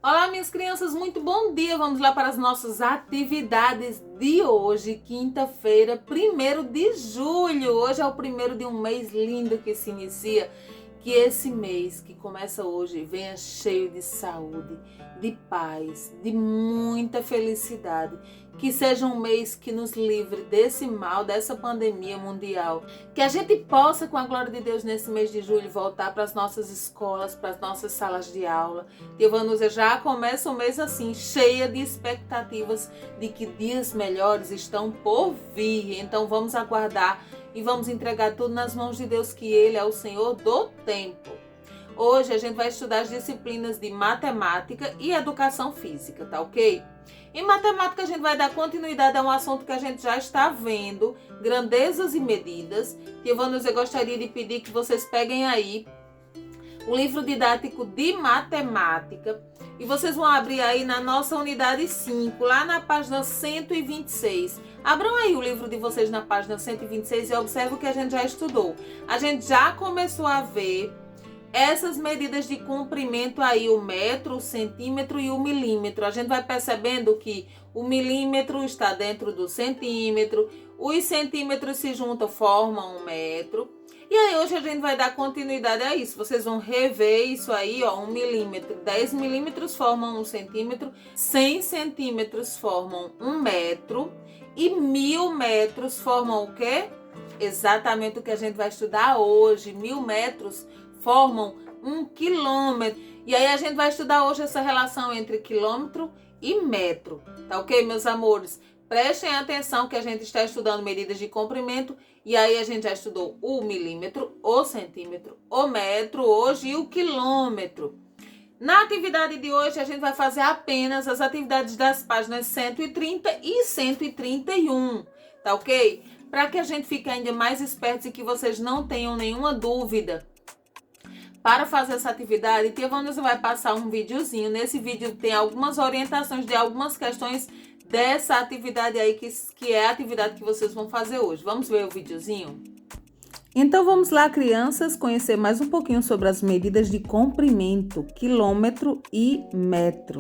Olá, minhas crianças, muito bom dia! Vamos lá para as nossas atividades de hoje, quinta-feira, 1º de julho. Hoje é o primeiro de um mês lindo que se inicia. Que esse mês que começa hoje venha cheio de saúde, de paz, de muita felicidade. Que seja um mês que nos livre desse mal, dessa pandemia mundial. Que a gente possa, com a glória de Deus, nesse mês de julho, voltar para as nossas escolas, para as nossas salas de aula. E Vanusa já começa o mês assim, cheia de expectativas de que dias melhores estão por vir. Então vamos aguardar e vamos entregar tudo nas mãos de Deus, que Ele é o Senhor do tempo. Hoje a gente vai estudar as disciplinas de matemática e educação física, tá ok? Em matemática a gente vai dar continuidade a um assunto que a gente já está vendo, grandezas e medidas. E eu gostaria de pedir que vocês peguem aí o livro didático de matemática e vocês vão abrir aí na nossa unidade 5, lá na página 126. Abram aí o livro de vocês na página 126 e observe o que a gente já estudou. A gente já começou a ver essas medidas de comprimento aí, o metro, o centímetro e o milímetro. A gente vai percebendo que o milímetro está dentro do centímetro, os centímetros se juntam, formam um metro. E aí hoje a gente vai dar continuidade a isso. Vocês vão rever isso aí, ó, 1 milímetro, 10 milímetros formam 1 centímetro, 100 centímetros formam 1 metro e 1000 metros formam o quê? Exatamente o que a gente vai estudar hoje. 1000 metros formam 1 quilômetro. E aí a gente vai estudar hoje essa relação entre quilômetro e metro. Tá ok, meus amores? Prestem atenção que a gente está estudando medidas de comprimento e aí a gente já estudou o milímetro, o centímetro, o metro hoje e o quilômetro. Na atividade de hoje a gente vai fazer apenas as atividades das páginas 130 e 131, tá ok? Para que a gente fique ainda mais esperto e que vocês não tenham nenhuma dúvida. Para fazer essa atividade, Tia Vanessa vai passar um videozinho. Nesse vídeo tem algumas orientações de algumas questões dessa atividade aí, que é a atividade que vocês vão fazer hoje. Vamos ver o videozinho? Então vamos lá, crianças, conhecer mais um pouquinho sobre as medidas de comprimento, quilômetro e metro.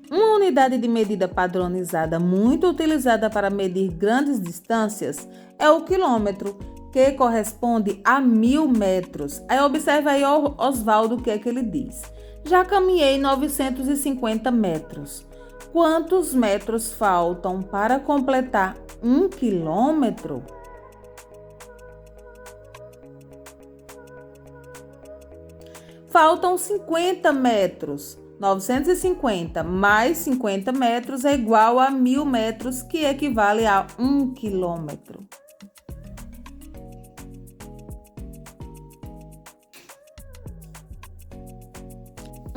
Uma unidade de medida padronizada muito utilizada para medir grandes distâncias é o quilômetro, que corresponde a 1000 metros. Aí observa aí Osvaldo o que é que ele diz. Já caminhei 950 metros. Quantos metros faltam para completar 1 quilômetro? Faltam 50 metros. 950 mais 50 metros é igual a 1000 metros, que equivale a 1 quilômetro.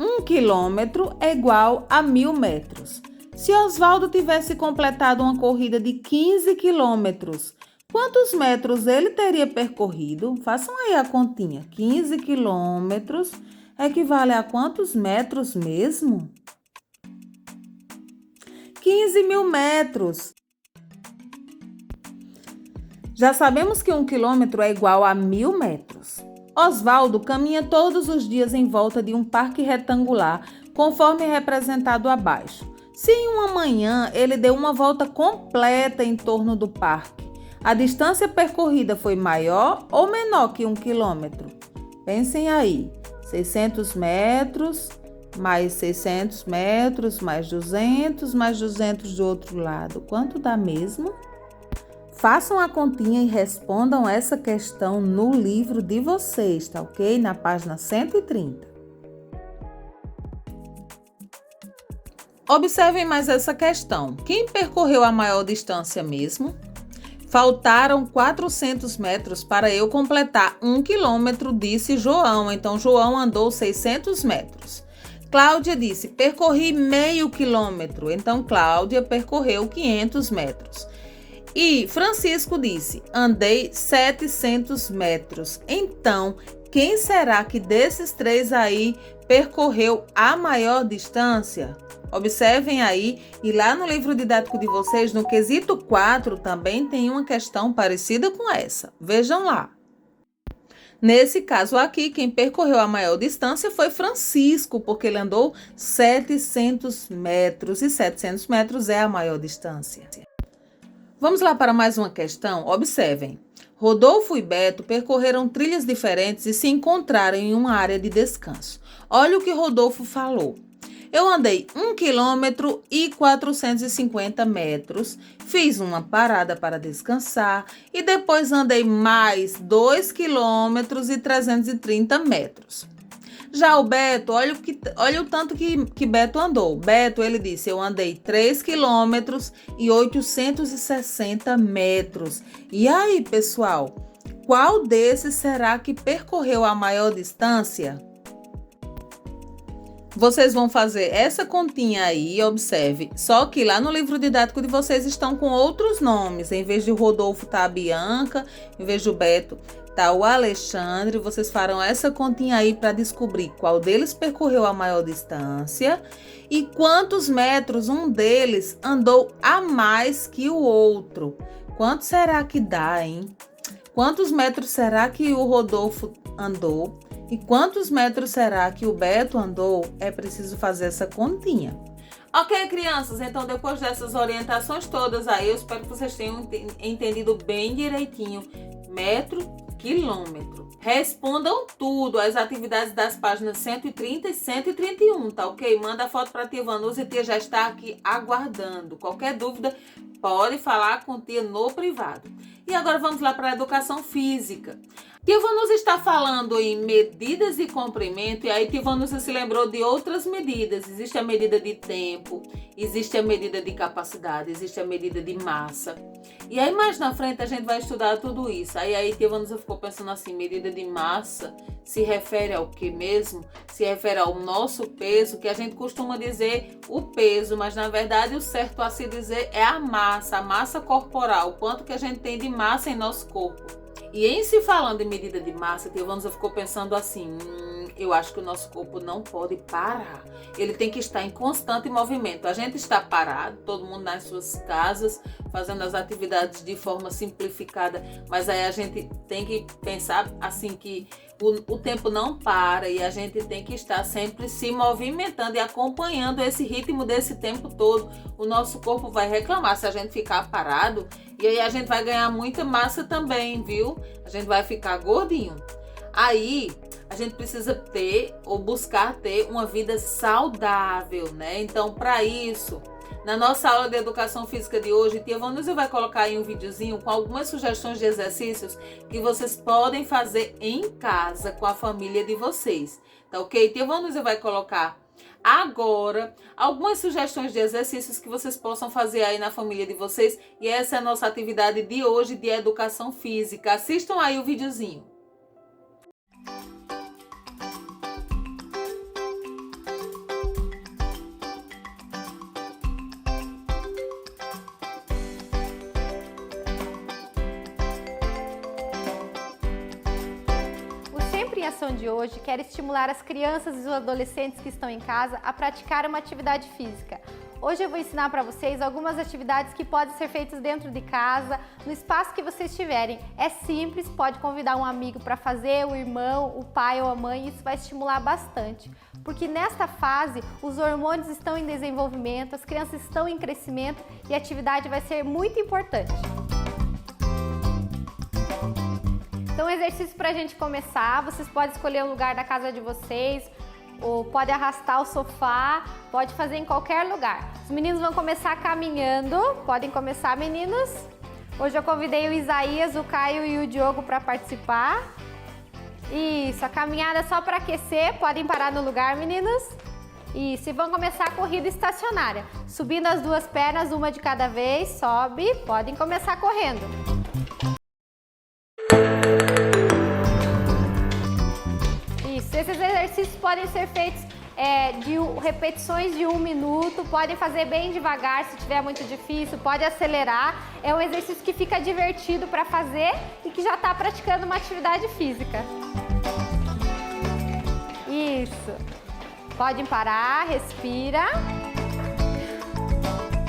Um quilômetro é igual a 1000 metros. Se Osvaldo tivesse completado uma corrida de 15 quilômetros, quantos metros ele teria percorrido? Façam aí a continha. 15 quilômetros equivale a quantos metros mesmo? 15.000 metros. Já sabemos que 1 quilômetro é igual a 1000 metros. Osvaldo caminha todos os dias em volta de um parque retangular, conforme representado abaixo. Se em uma manhã ele deu uma volta completa em torno do parque, a distância percorrida foi maior ou menor que 1 quilômetro? Pensem aí, 600 metros, mais 600 metros, mais 200 do outro lado. Quanto dá mesmo? Façam a continha e respondam essa questão no livro de vocês, tá ok? Na página 130. Observem mais essa questão. Quem percorreu a maior distância mesmo? Faltaram 400 metros para eu completar 1 quilômetro, disse João. Então, João andou 600 metros. Cláudia disse, percorri meio quilômetro. Então, Cláudia percorreu 500 metros. E Francisco disse, andei 700 metros. Então, quem será que desses três aí percorreu a maior distância? Observem aí, e lá no livro didático de vocês, no quesito 4, também tem uma questão parecida com essa. Vejam lá. Nesse caso aqui, quem percorreu a maior distância foi Francisco, porque ele andou 700 metros e 700 metros é a maior distância. Vamos lá para mais uma questão? Observem. Rodolfo e Beto percorreram trilhas diferentes e se encontraram em uma área de descanso. Olha o que Rodolfo falou. Eu andei 1 quilômetro e 450 metros, fiz uma parada para descansar e depois andei mais 2 quilômetros e 330 metros. Já o Beto, olha o tanto que Beto andou. Beto, ele disse, eu andei 3 quilômetros e 860 metros. E aí, pessoal, qual desses será que percorreu a maior distância? Vocês vão fazer essa continha aí, observe. Só que lá no livro didático de vocês estão com outros nomes. Em vez de o Rodolfo tá a Bianca, em vez do Beto tá o Alexandre. Vocês farão essa continha aí para descobrir qual deles percorreu a maior distância e quantos metros um deles andou a mais que o outro. Quanto será que dá, hein? Quantos metros será que o Rodolfo andou? E quantos metros será que o Beto andou? É preciso fazer essa continha. Ok, crianças, então depois dessas orientações todas aí, eu espero que vocês tenham entendido bem direitinho. Metro, quilômetro. Respondam tudo, as atividades das páginas 130 e 131, tá ok? Manda a foto para tia Vanusa e tia já está aqui aguardando. Qualquer dúvida, pode falar com tia no privado. E agora vamos lá para a educação física. Tia Vanusa está falando em medidas de comprimento e aí tia Vanusa se lembrou de outras medidas. Existe a medida de tempo, existe a medida de capacidade, existe a medida de massa. E aí mais na frente a gente vai estudar tudo isso. Aí tia Vanusa ficou pensando assim, medida de massa se refere ao que mesmo? Se refere ao nosso peso, que a gente costuma dizer o peso, mas na verdade o certo a se dizer é a massa corporal, o quanto que a gente tem de massa em nosso corpo. E em se falando em medida de massa, tia Vanusa ficou pensando assim, eu acho que o nosso corpo não pode parar. Ele tem que estar em constante movimento. A gente está parado, todo mundo nas suas casas, fazendo as atividades de forma simplificada, mas aí a gente tem que pensar assim que o tempo não para e a gente tem que estar sempre se movimentando e acompanhando esse ritmo desse tempo todo. O nosso corpo vai reclamar se a gente ficar parado e aí a gente vai ganhar muita massa também, viu? A gente vai ficar gordinho. Aí a gente precisa ter ou buscar ter uma vida saudável, né? Então, para isso, na nossa aula de educação física de hoje, tia Vanusa vai colocar aí um videozinho com algumas sugestões de exercícios que vocês podem fazer em casa com a família de vocês, tá ok? Tia Vanusa vai colocar agora algumas sugestões de exercícios que vocês possam fazer aí na família de vocês e essa é a nossa atividade de hoje de educação física. Assistam aí o videozinho. Sempre em Ação de hoje quer estimular as crianças e os adolescentes que estão em casa a praticar uma atividade física. Hoje eu vou ensinar para vocês algumas atividades que podem ser feitas dentro de casa, no espaço que vocês tiverem. É simples, pode convidar um amigo para fazer, o irmão, o pai ou a mãe, isso vai estimular bastante. Porque nesta fase os hormônios estão em desenvolvimento, as crianças estão em crescimento e a atividade vai ser muito importante. Então, exercício para a gente começar, vocês podem escolher o lugar da casa de vocês, ou pode arrastar o sofá, pode fazer em qualquer lugar. Os meninos vão começar caminhando, podem começar, meninos. Hoje eu convidei o Isaías, o Caio e o Diogo para participar. Isso, a caminhada é só para aquecer, podem parar no lugar, meninos. Isso, e vão começar a corrida estacionária. Subindo as duas pernas, uma de cada vez, sobe, podem começar correndo. Esses exercícios podem ser feitos de repetições de 1 minuto, podem fazer bem devagar se tiver muito difícil, pode acelerar. É um exercício que fica divertido para fazer e que já está praticando uma atividade física. Isso. Podem parar, respira.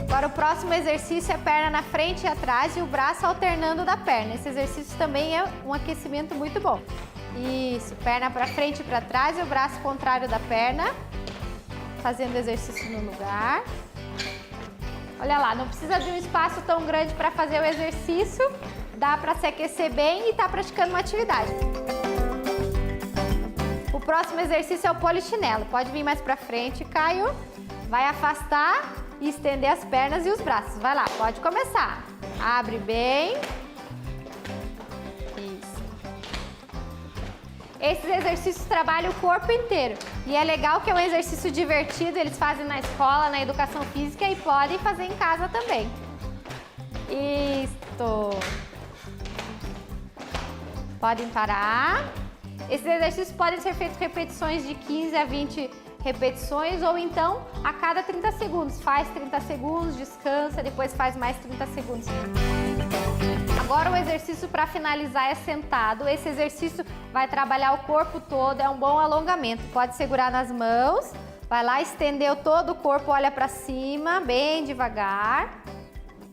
Agora o próximo exercício é perna na frente e atrás e o braço alternando da perna. Esse exercício também é um aquecimento muito bom. Isso, perna para frente e para trás e o braço contrário da perna. Fazendo exercício no lugar. Olha lá, não precisa de um espaço tão grande para fazer o exercício. Dá para se aquecer bem e tá praticando uma atividade. O próximo exercício é o polichinelo. Pode vir mais para frente, Caio. Vai afastar e estender as pernas e os braços. Vai lá, pode começar. Abre bem. Isso. Esses exercícios trabalham o corpo inteiro. E é legal que é um exercício divertido, eles fazem na escola, na educação física e podem fazer em casa também. Isto. Podem parar. Esses exercícios podem ser feitos repetições de 15 a 20 repetições ou então a cada 30 segundos. Faz 30 segundos, descansa, depois faz mais 30 segundos. Agora o exercício para finalizar é sentado. Esse exercício vai trabalhar o corpo todo, é um bom alongamento. Pode segurar nas mãos, vai lá, estendeu todo o corpo, olha para cima, bem devagar.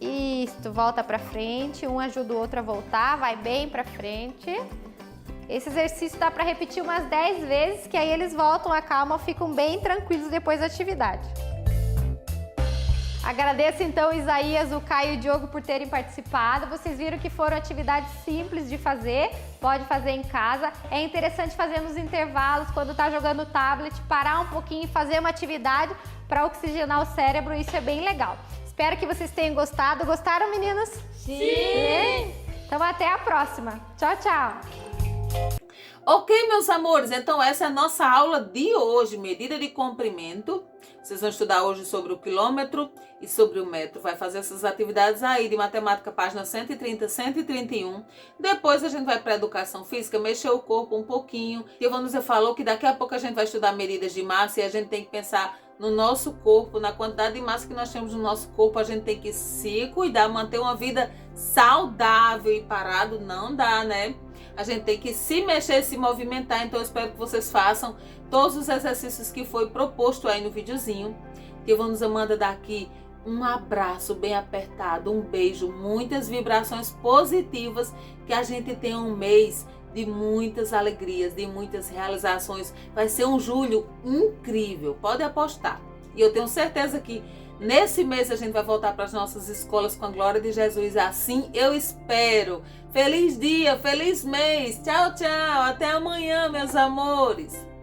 Isso, volta para frente, um ajuda o outro a voltar, vai bem para frente. Esse exercício dá para repetir umas 10 vezes, que aí eles voltam a calma, ficam bem tranquilos depois da atividade. Agradeço então Isaías, o Caio e o Diogo por terem participado. Vocês viram que foram atividades simples de fazer, pode fazer em casa. É interessante fazer nos intervalos, quando está jogando o tablet, parar um pouquinho e fazer uma atividade para oxigenar o cérebro, isso é bem legal. Espero que vocês tenham gostado. Gostaram, meninos? Sim! Então até a próxima. Tchau, tchau! Ok, meus amores, então essa é a nossa aula de hoje, medida de comprimento. Vocês vão estudar hoje sobre o quilômetro e sobre o metro. Vai fazer essas atividades aí de matemática, página 130, 131. Depois a gente vai para educação física, mexer o corpo um pouquinho. E Ivânia falou que daqui a pouco a gente vai estudar medidas de massa e a gente tem que pensar no nosso corpo, na quantidade de massa que nós temos no nosso corpo. A gente tem que se cuidar, manter uma vida saudável e parado não dá, né? A gente tem que se mexer, se movimentar. Então eu espero que vocês façam todos os exercícios que foi proposto aí no videozinho. Ivânia manda daqui um abraço bem apertado, um beijo, muitas vibrações positivas, que a gente tenha um mês de muitas alegrias, de muitas realizações. Vai ser um julho incrível, pode apostar. E eu tenho certeza que nesse mês a gente vai voltar para as nossas escolas com a glória de Jesus. Assim eu espero. Feliz dia, feliz mês. Tchau, tchau. Até amanhã, meus amores.